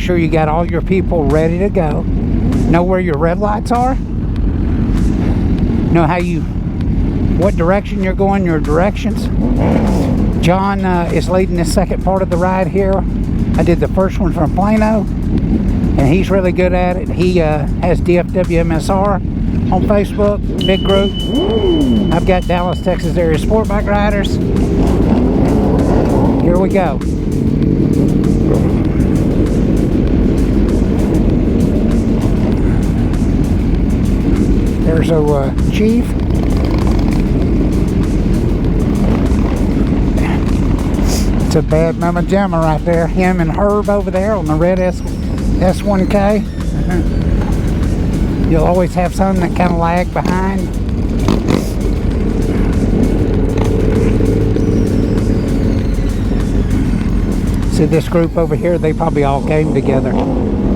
sure you got all your people ready to go. Know where your red lights are. Know what direction you're going, your directions. John is leading the second part of the ride here. I did the first one from Plano, and he's really good at it. He has DFWMSR on Facebook, big group. I've got Dallas, Texas area sport bike riders. Here we go. There's a chief. It's a bad mama jamma right there. Him and Herb over there on the red S1K. You'll always have some that kind of lag behind. See this group over here, they probably all came together.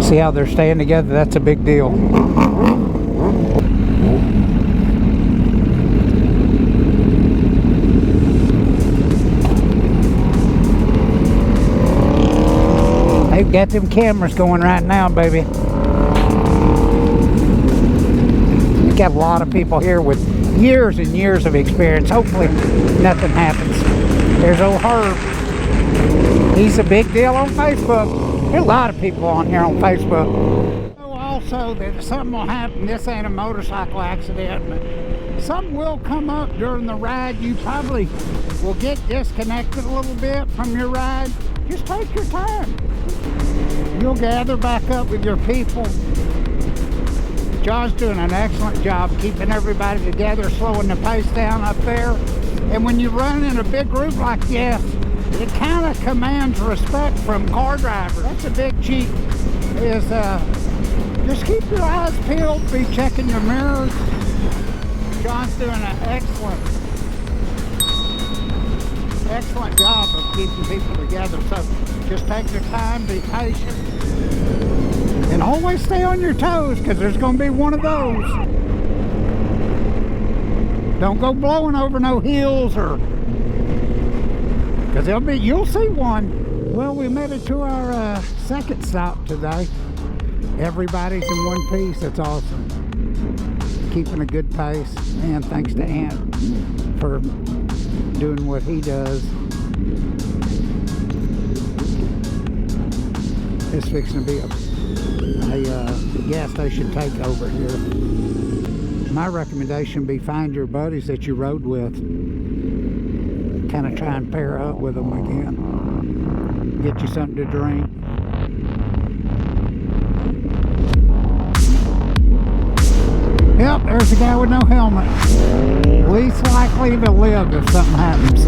See how they're staying together? That's a big deal. They've got them cameras going right now, baby. We got a lot of people here with years and years of experience. Hopefully nothing happens. There's old Herb. He's a big deal on Facebook. There are a lot of people on here on Facebook. Know also that something will happen. This ain't a motorcycle accident, but something will come up during the ride. You probably will get disconnected a little bit from your ride. Just take your time. You'll gather back up with your people. John's doing an excellent job keeping everybody together, slowing the pace down up there. And when you run in a big group like this, it kind of commands respect from car drivers. That's a big cheat, is just keep your eyes peeled, be checking your mirrors. John's doing an excellent job of keeping people together. So just take your time, be patient, and always stay on your toes, because there's going to be one of those. Don't go blowing over no hills, or because you'll see one. Well, we made it to our second stop today. Everybody's in one piece. That's awesome. Keeping a good pace, and thanks to Ant for doing what he does. It's fixing to be a gas station takeover here. My recommendation would be find your buddies that you rode with. Kind of try and pair up with them again. Get you something to drink. Yep, there's a guy with no helmet. Least likely to live if something happens.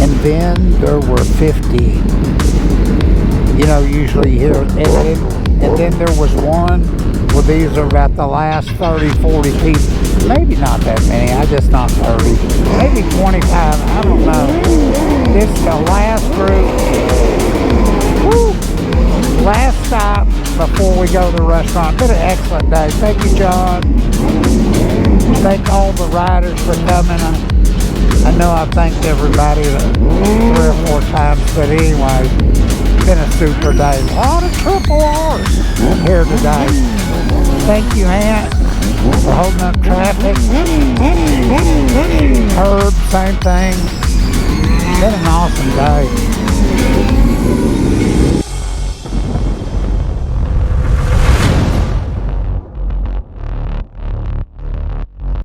And then there were 50. You know, usually here. And then there was one. Well, these are about the last 30, 40 people. Maybe not that many. I just not 30. Maybe 25. I don't know. This is the last group. Woo! Last stop before we go to the restaurant. Been an excellent day. Thank you, John. Thank all the riders for coming. I know I've thanked everybody 3 or 4 times, but anyway, been a super day. A lot of triple R's here today. Thank you, Ant, for holding up traffic. Herb, same thing. Been an awesome day.